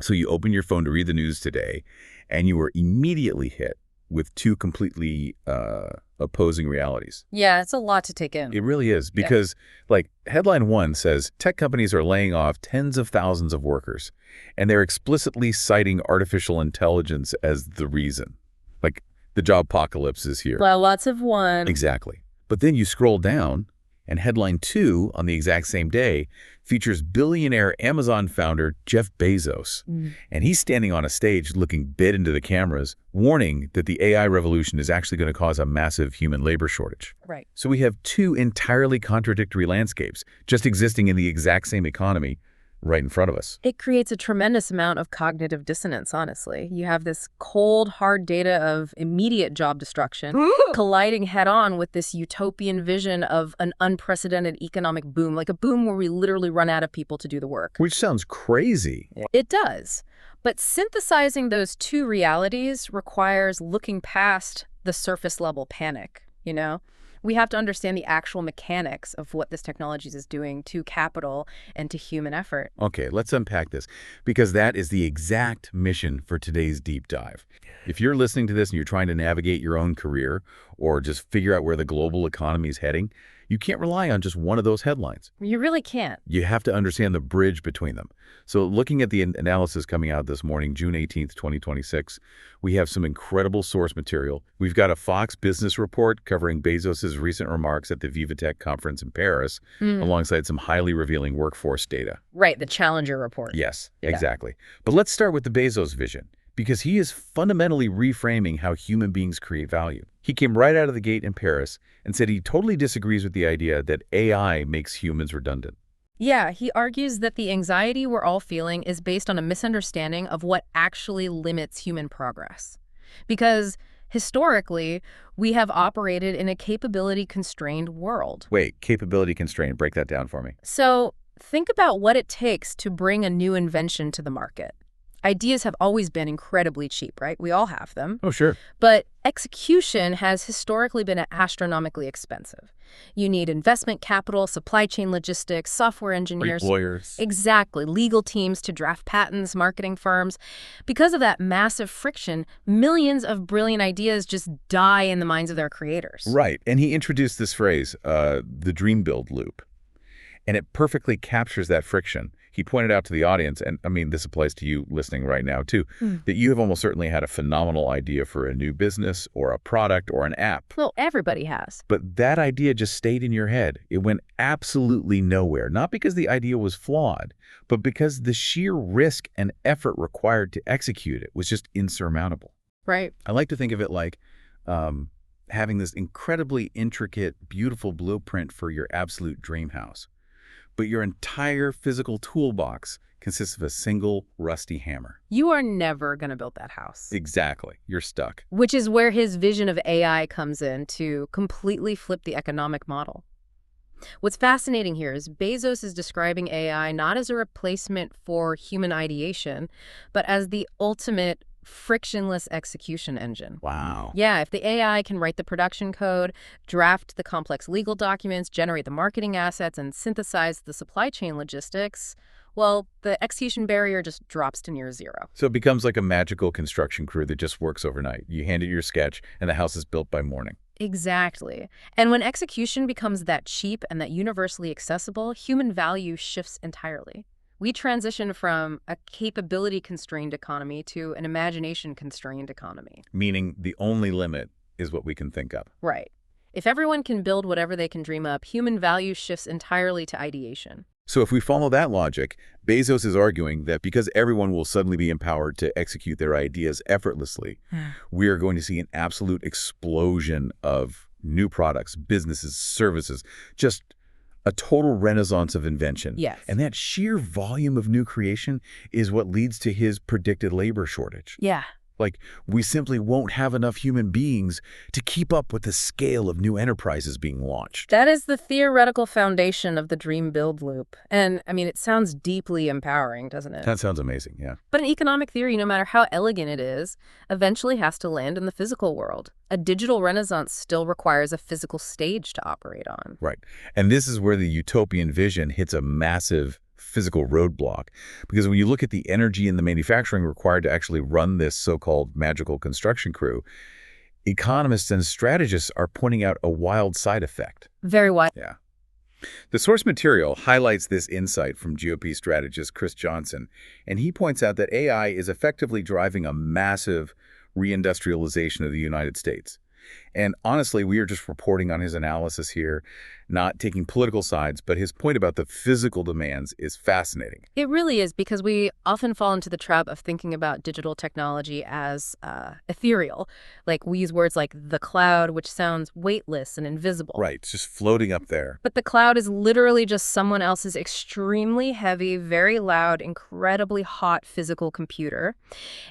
So you open your phone to read the news today, and you were immediately hit with two completely opposing realities. Yeah, it's a lot to take in. It really is, because like headline one says tech companies are laying off tens of thousands of workers, and they're explicitly citing artificial intelligence as the reason. Like the job apocalypse is here. Well, lots of one. Exactly. But then you scroll down, and headline two on the exact same day features billionaire Amazon founder Jeff Bezos. And he's standing on a stage looking bit into the cameras, warning that the AI revolution is actually going to cause a massive human labor shortage. Right. So we have two entirely contradictory landscapes just existing in the exact same economy right in front of us. It creates a tremendous amount of cognitive dissonance, honestly. You have this cold, hard data of immediate job destruction colliding head-on with this utopian vision of an unprecedented economic boom, like a boom where we literally run out of people to do the work. Which sounds crazy. It does. But synthesizing those two realities requires looking past the surface-level panic, you know? We have to understand the actual mechanics of what this technology is doing to capital and to human effort. Okay, let's unpack this, because that is the exact mission for today's deep dive. If you're listening to this and you're trying to navigate your own career or just figure out where the global economy is heading, you can't rely on just one of those headlines. You really can't. You have to understand the bridge between them. So looking at the analysis coming out this morning, June 18th, 2026, we have some incredible source material. We've got a Fox Business report covering Bezos' recent remarks at the VivaTech conference in Paris, alongside some highly revealing workforce data. Right, the Challenger report. Yes, exactly. But let's start with the Bezos vision, because he is fundamentally reframing how human beings create value. He came right out of the gate in Paris and said he totally disagrees with the idea that AI makes humans redundant. Yeah, he argues that the anxiety we're all feeling is based on a misunderstanding of what actually limits human progress. Because historically, we have operated in a capability-constrained world. Wait, capability-constrained, break that down for me. So think about what it takes to bring a new invention to the market. Ideas have always been incredibly cheap, right? We all have them. Oh, sure. But execution has historically been astronomically expensive. You need investment capital, supply chain logistics, software engineers. Great lawyers. Exactly. Legal teams to draft patents, marketing firms. Because of that massive friction, millions of brilliant ideas just die in the minds of their creators. Right. And he introduced this phrase, the dream build loop. And it perfectly captures that friction. He pointed out to the audience, and I mean, this applies to you listening right now too, that you have almost certainly had a phenomenal idea for a new business or a product or an app. Well, everybody has. But that idea just stayed in your head. It went absolutely nowhere, not because the idea was flawed, but because the sheer risk and effort required to execute it was just insurmountable. Right. I like to think of it like having this incredibly intricate, beautiful blueprint for your absolute dream house. But your entire physical toolbox consists of a single rusty hammer. You are never going to build that house. Exactly. You're stuck. Which is where his vision of AI comes in to completely flip the economic model. What's fascinating here is Bezos is describing AI not as a replacement for human ideation, but as the ultimate frictionless execution engine. Wow. Yeah, if the AI can write the production code, draft the complex legal documents, generate the marketing assets, and synthesize the supply chain logistics, well, the execution barrier just drops to near zero. So it becomes like a magical construction crew that just works overnight. You hand it your sketch, and the house is built by morning. Exactly. And when execution becomes that cheap and that universally accessible, human value shifts entirely. We transition from a capability-constrained economy to an imagination-constrained economy. Meaning the only limit is what we can think of. Right. If everyone can build whatever they can dream up, human value shifts entirely to ideation. So if we follow that logic, Bezos is arguing that because everyone will suddenly be empowered to execute their ideas effortlessly, we are going to see an absolute explosion of new products, businesses, services, just a total renaissance of invention. Yes. And that sheer volume of new creation is what leads to his predicted labor shortage. Yeah. Like, we simply won't have enough human beings to keep up with the scale of new enterprises being launched. That is the theoretical foundation of the dream build loop. And, I mean, it sounds deeply empowering, doesn't it? That sounds amazing, yeah. But an economic theory, no matter how elegant it is, eventually has to land in the physical world. A digital renaissance still requires a physical stage to operate on. Right. And this is where the utopian vision hits a massive physical roadblock. Because when you look at the energy and the manufacturing required to actually run this so-called magical construction crew, economists and strategists are pointing out a wild side effect. Very wide. Yeah. The source material highlights this insight from GOP strategist Chris Johnson, and he points out that AI is effectively driving a massive reindustrialization of the United States. And honestly, we are just reporting on his analysis here, not taking political sides, but his point about the physical demands is fascinating. It really is, because we often fall into the trap of thinking about digital technology as ethereal. Like, we use words like the cloud, which sounds weightless and invisible. Right, it's just floating up there. But the cloud is literally just someone else's extremely heavy, very loud, incredibly hot physical computer.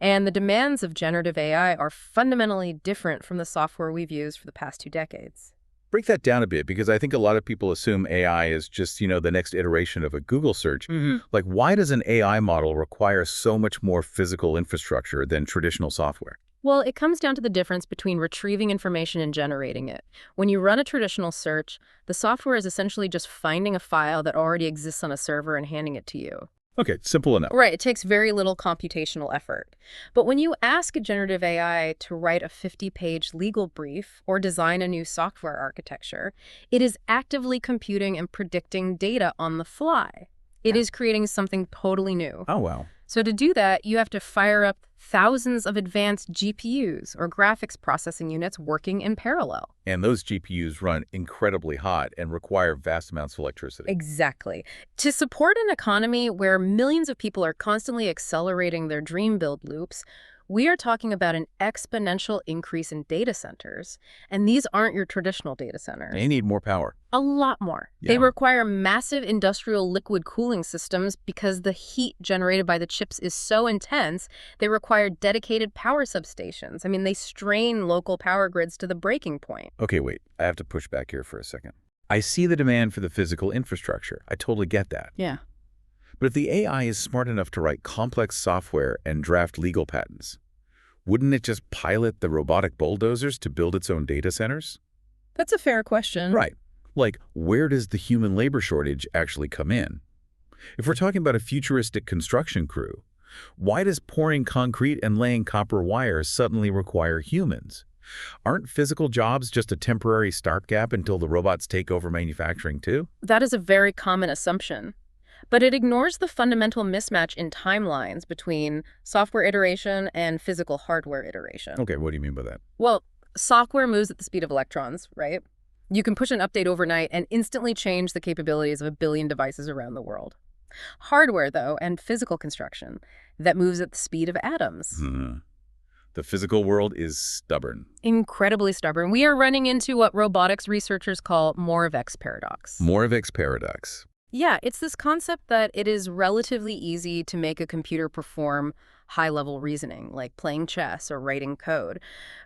And the demands of generative AI are fundamentally different from the software we've used for the past 2 decades. Break that down a bit, because I think a lot of people assume AI is just, the next iteration of a Google search. Like, why does an AI model require so much more physical infrastructure than traditional software? Well, it comes down to the difference between retrieving information and generating it. When you run a traditional search, the software is essentially just finding a file that already exists on a server and handing it to you. Okay, simple enough. Right, it takes very little computational effort. But when you ask a generative AI to write a 50-page legal brief or design a new software architecture, it is actively computing and predicting data on the fly. It is creating something totally new. Oh, wow. So to do that, you have to fire up thousands of advanced GPUs, or graphics processing units, working in parallel. And those GPUs run incredibly hot and require vast amounts of electricity. Exactly. To support an economy where millions of people are constantly accelerating their dream build loops, we are talking about an exponential increase in data centers. And these aren't your traditional data centers. They need more power. A lot more. Yeah. They require massive industrial liquid cooling systems because the heat generated by the chips is so intense, they require dedicated power substations. I mean, they strain local power grids to the breaking point. Okay, wait. I have to push back here for a second. I see the demand for the physical infrastructure. I totally get that. Yeah. But if the AI is smart enough to write complex software and draft legal patents, wouldn't it just pilot the robotic bulldozers to build its own data centers? That's a fair question. Right. Like, where does the human labor shortage actually come in? If we're talking about a futuristic construction crew, why does pouring concrete and laying copper wire suddenly require humans? Aren't physical jobs just a temporary stopgap until the robots take over manufacturing too? That is a very common assumption. But it ignores the fundamental mismatch in timelines between software iteration and physical hardware iteration. Okay, what do you mean by that? Well, software moves at the speed of electrons, right? You can push an update overnight and instantly change the capabilities of 1 billion devices around the world. Hardware, though, and physical construction, that moves at the speed of atoms. The physical world is stubborn. Incredibly stubborn. We are running into what robotics researchers call Moravec's paradox. Moravec's paradox. Yeah, it's this concept that it is relatively easy to make a computer perform high-level reasoning, like playing chess or writing code.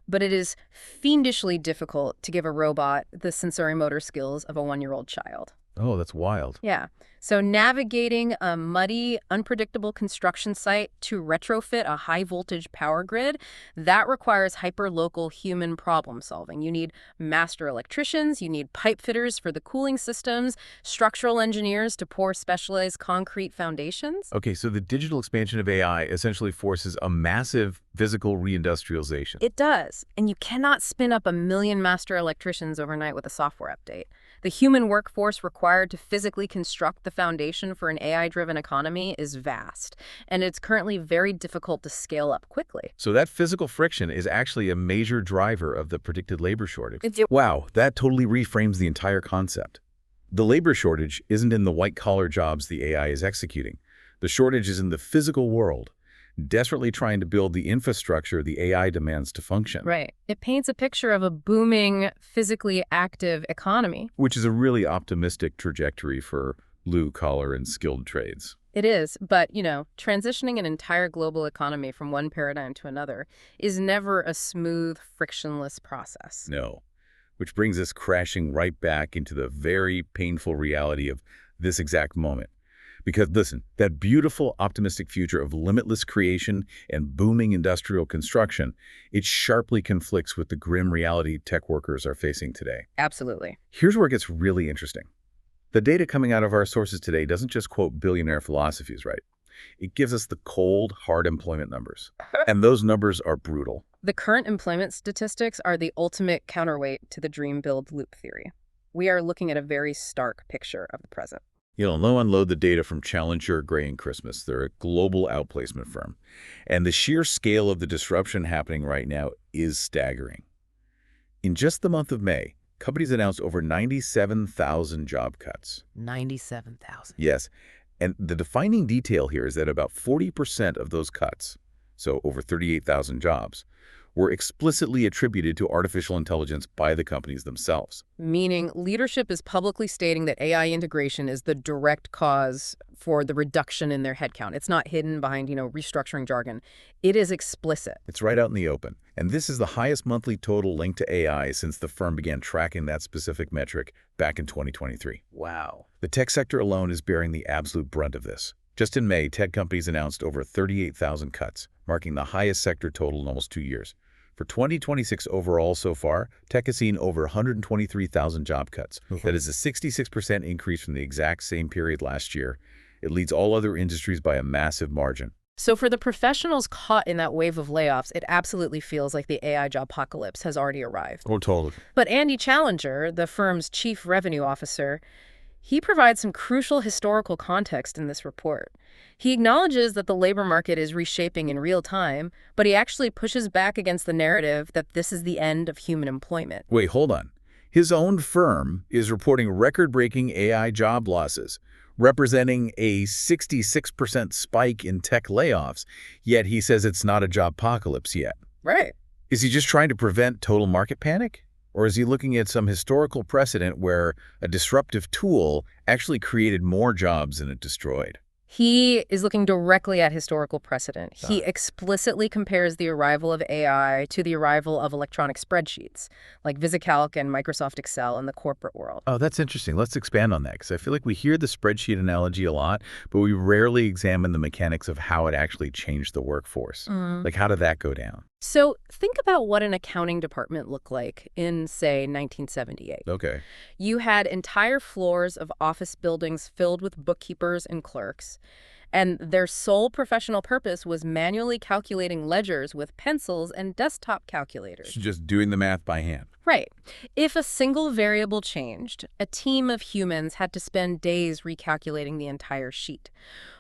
But it is fiendishly difficult to give a robot the sensorimotor skills of a 1-year-old child. Oh, that's wild. Yeah. So navigating a muddy, unpredictable construction site to retrofit a high-voltage power grid, that requires hyper-local human problem solving. You need master electricians, you need pipe fitters for the cooling systems, structural engineers to pour specialized concrete foundations. Okay, so the digital expansion of AI essentially forces a massive physical reindustrialization. It does. And you cannot spin up 1 million master electricians overnight with a software update. The human workforce required to physically construct the foundation for an AI-driven economy is vast, and it's currently very difficult to scale up quickly. So that physical friction is actually a major driver of the predicted labor shortage. Wow, that totally reframes the entire concept. The labor shortage isn't in the white-collar jobs the AI is executing. The shortage is in the physical world, desperately trying to build the infrastructure the AI demands to function. Right. It paints a picture of a booming, physically active economy. Which is a really optimistic trajectory for blue-collar and skilled trades. It is, but, transitioning an entire global economy from one paradigm to another is never a smooth, frictionless process. No. Which brings us crashing right back into the very painful reality of this exact moment. Because, listen, that beautiful, optimistic future of limitless creation and booming industrial construction, it sharply conflicts with the grim reality tech workers are facing today. Absolutely. Here's where it gets really interesting. The data coming out of our sources today doesn't just quote billionaire philosophies, right? It gives us the cold, hard employment numbers. And those numbers are brutal. The current employment statistics are the ultimate counterweight to the dream build loop theory. We are looking at a very stark picture of the present. Low unload the data from Challenger, Gray & Christmas. They're a global outplacement firm. And the sheer scale of the disruption happening right now is staggering. In just the month of May, companies announced over 97,000 job cuts. 97,000. Yes. And the defining detail here is that about 40% of those cuts, so over 38,000 jobs, were explicitly attributed to artificial intelligence by the companies themselves. Meaning leadership is publicly stating that AI integration is the direct cause for the reduction in their headcount. It's not hidden behind, restructuring jargon. It is explicit. It's right out in the open. And this is the highest monthly total linked to AI since the firm began tracking that specific metric back in 2023. Wow. The tech sector alone is bearing the absolute brunt of this. Just in May, tech companies announced over 38,000 cuts, marking the highest sector total in almost 2 years. For 2026 overall so far, tech has seen over 123,000 job cuts. That is a 66% increase from the exact same period last year. It leads all other industries by a massive margin. So for the professionals caught in that wave of layoffs, it absolutely feels like the AI job apocalypse has already arrived. Oh, totally. But Andy Challenger, the firm's chief revenue officer, he provides some crucial historical context in this report. He acknowledges that the labor market is reshaping in real time, but he actually pushes back against the narrative that this is the end of human employment. Wait, hold on. His own firm is reporting record-breaking AI job losses, representing a 66% spike in tech layoffs, yet he says it's not a job apocalypse yet. Right. Is he just trying to prevent total market panic? Or is he looking at some historical precedent where a disruptive tool actually created more jobs than it destroyed? He is looking directly at historical precedent. He explicitly compares the arrival of AI to the arrival of electronic spreadsheets, like VisiCalc and Microsoft Excel in the corporate world. Oh, that's interesting. Let's expand on that, because I feel like we hear the spreadsheet analogy a lot, but we rarely examine the mechanics of how it actually changed the workforce. Like, how did that go down? So think about what an accounting department looked like in, say, 1978. Okay. You had entire floors of office buildings filled with bookkeepers and clerks, and their sole professional purpose was manually calculating ledgers with pencils and desktop calculators. Just doing the math by hand. Right. If a single variable changed, a team of humans had to spend days recalculating the entire sheet.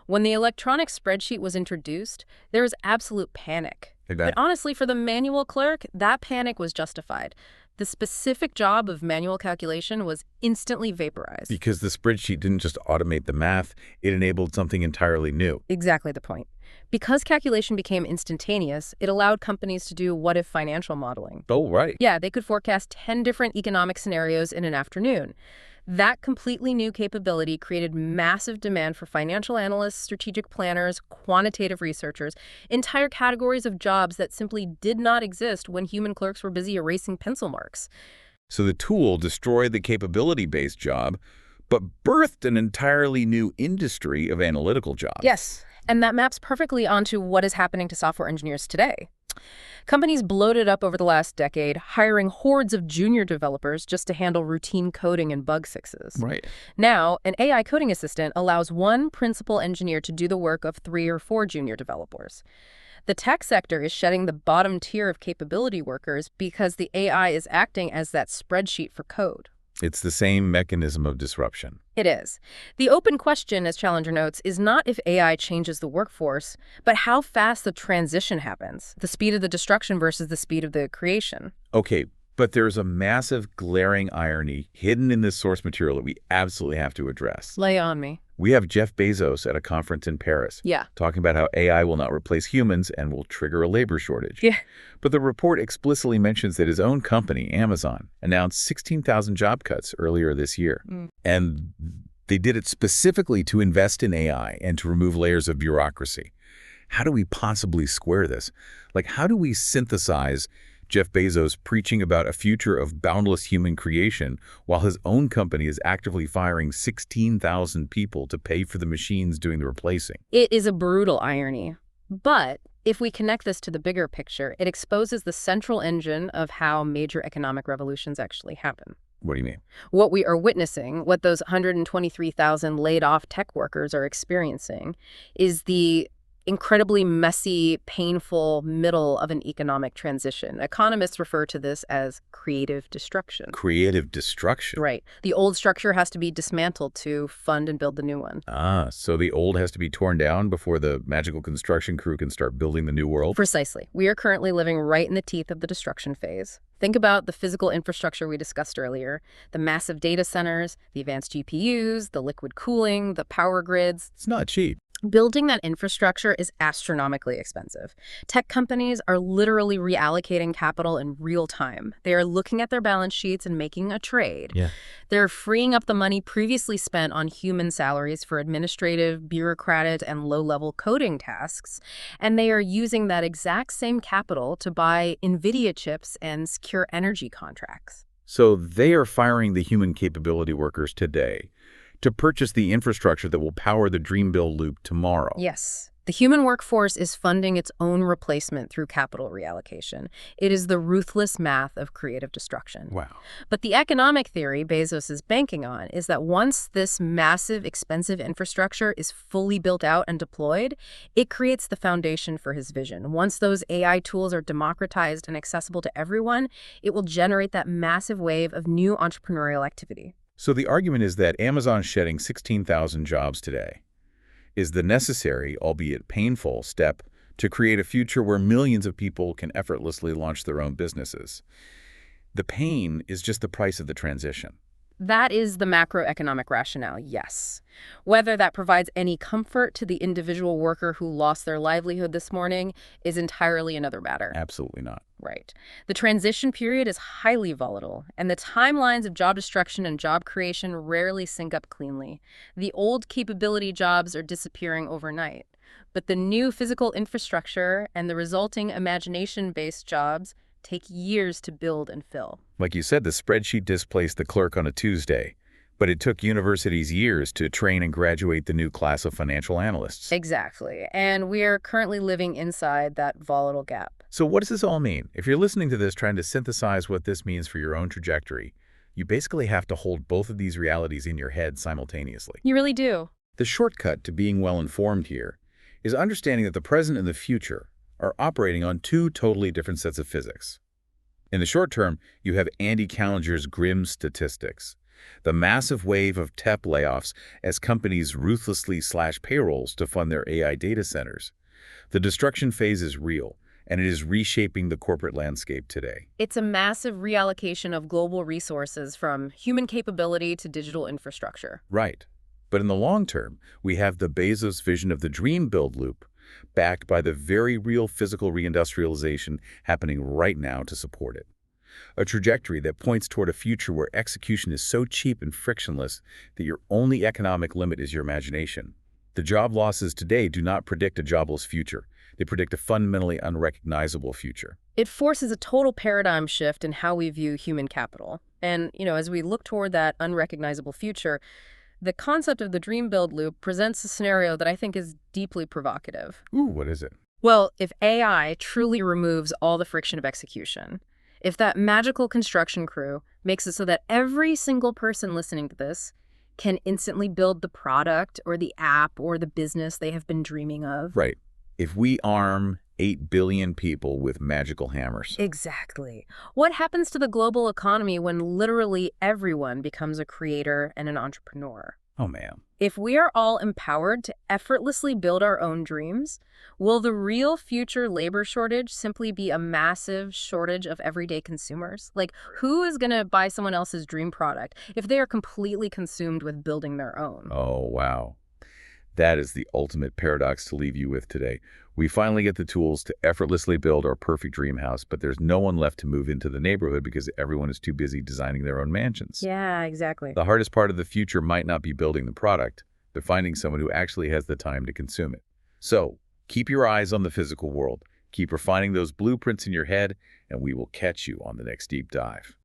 When the electronic spreadsheet was introduced, there was absolute panic. But honestly, for the manual clerk, that panic was justified. The specific job of manual calculation was instantly vaporized. Because the spreadsheet didn't just automate the math, it enabled something entirely new. Exactly the point. Because calculation became instantaneous, it allowed companies to do what-if financial modeling. Oh, right. Yeah, they could forecast 10 different economic scenarios in an afternoon. That completely new capability created massive demand for financial analysts, strategic planners, quantitative researchers, entire categories of jobs that simply did not exist when human clerks were busy erasing pencil marks. So the tool destroyed the capability-based job, but birthed an entirely new industry of analytical jobs. Yes, and that maps perfectly onto what is happening to software engineers today. Companies bloated up over the last decade, hiring hordes of junior developers just to handle routine coding and bug fixes. Right. Now, an AI coding assistant allows one principal engineer to do the work of 3 or 4 junior developers. The tech sector is shedding the bottom tier of capability workers because the AI is acting as that spreadsheet for code. It's the same mechanism of disruption. It is. The open question, as Challenger notes, is not if AI changes the workforce, but how fast the transition happens, the speed of the destruction versus the speed of the creation. Okay, but there's a massive, glaring irony hidden in this source material that we absolutely have to address. Lay on me. We have Jeff Bezos at a conference in Paris talking about how AI will not replace humans and will trigger a labor shortage. Yeah. But the report explicitly mentions that his own company, Amazon, announced 16,000 job cuts earlier this year. And they did it specifically to invest in AI and to remove layers of bureaucracy. How do we possibly square this? Like, how do we synthesize Jeff Bezos preaching about a future of boundless human creation while his own company is actively firing 16,000 people to pay for the machines doing the replacing? It is a brutal irony. But if we connect this to the bigger picture, it exposes the central engine of how major economic revolutions actually happen. What do you mean? What we are witnessing, what those 123,000 laid off tech workers are experiencing, is the incredibly messy, painful middle of an economic transition. Economists refer to this as creative destruction. Creative destruction. Right. The old structure has to be dismantled to fund and build the new one. Ah, so the old has to be torn down before the magical construction crew can start building the new world? Precisely. We are currently living right in the teeth of the destruction phase. Think about the physical infrastructure we discussed earlier, the massive data centers, the advanced GPUs, the liquid cooling, the power grids. It's not cheap. Building that infrastructure is astronomically expensive. Tech companies are literally reallocating capital in real time. They are looking at their balance sheets and making a trade. Yeah. They're freeing up the money previously spent on human salaries for administrative, bureaucratic, and low-level coding tasks, and they are using that exact same capital to buy NVIDIA chips and secure energy contracts. So they are firing the human capability workers today to purchase the infrastructure that will power the dream build loop tomorrow. Yes. The human workforce is funding its own replacement through capital reallocation. It is the ruthless math of creative destruction. Wow. But the economic theory Bezos is banking on is that once this massive, expensive infrastructure is fully built out and deployed, it creates the foundation for his vision. Once those AI tools are democratized and accessible to everyone, it will generate that massive wave of new entrepreneurial activity. So the argument is that Amazon shedding 16,000 jobs today is the necessary, albeit painful, step to create a future where millions of people can effortlessly launch their own businesses. The pain is just the price of the transition. That is the macroeconomic rationale, yes. Whether that provides any comfort to the individual worker who lost their livelihood this morning is entirely another matter. Absolutely not. Right. The transition period is highly volatile, and the timelines of job destruction and job creation rarely sync up cleanly. The old capability jobs are disappearing overnight, but the new physical infrastructure and the resulting imagination-based jobs take years to build and fill. Like you said, the spreadsheet displaced the clerk on a Tuesday, but it took universities years to train and graduate the new class of financial analysts. Exactly. And we are currently living inside that volatile gap. So what does this all mean? If you're listening to this trying to synthesize what this means for your own trajectory, you basically have to hold both of these realities in your head simultaneously. You really do. The shortcut to being well-informed here is understanding that the present and the future are operating on two totally different sets of physics. In the short term, you have Andy Callenger's grim statistics, the massive wave of tech layoffs as companies ruthlessly slash payrolls to fund their AI data centers. The destruction phase is real, and it is reshaping the corporate landscape today. It's a massive reallocation of global resources from human capability to digital infrastructure. Right. But in the long term, we have the Bezos vision of the dream build loop, backed by the very real physical reindustrialization happening right now to support it. A trajectory that points toward a future where execution is so cheap and frictionless that your only economic limit is your imagination. The job losses today do not predict a jobless future. They predict a fundamentally unrecognizable future. It forces a total paradigm shift in how we view human capital. And, as we look toward that unrecognizable future, the concept of the dream build loop presents a scenario that I think is deeply provocative. Ooh, what is it? Well, if AI truly removes all the friction of execution, if that magical construction crew makes it so that every single person listening to this can instantly build the product or the app or the business they have been dreaming of. Right. If we arm 8 billion people with magical hammers. Exactly. What happens to the global economy when literally everyone becomes a creator and an entrepreneur? Oh, man. If we are all empowered to effortlessly build our own dreams, will the real future labor shortage simply be a massive shortage of everyday consumers? Like, who is going to buy someone else's dream product if they are completely consumed with building their own? Oh, wow. That is the ultimate paradox to leave you with today. We finally get the tools to effortlessly build our perfect dream house, but there's no one left to move into the neighborhood because everyone is too busy designing their own mansions. Yeah, exactly. The hardest part of the future might not be building the product, but finding someone who actually has the time to consume it. So, keep your eyes on the physical world, keep refining those blueprints in your head, and we will catch you on the next deep dive.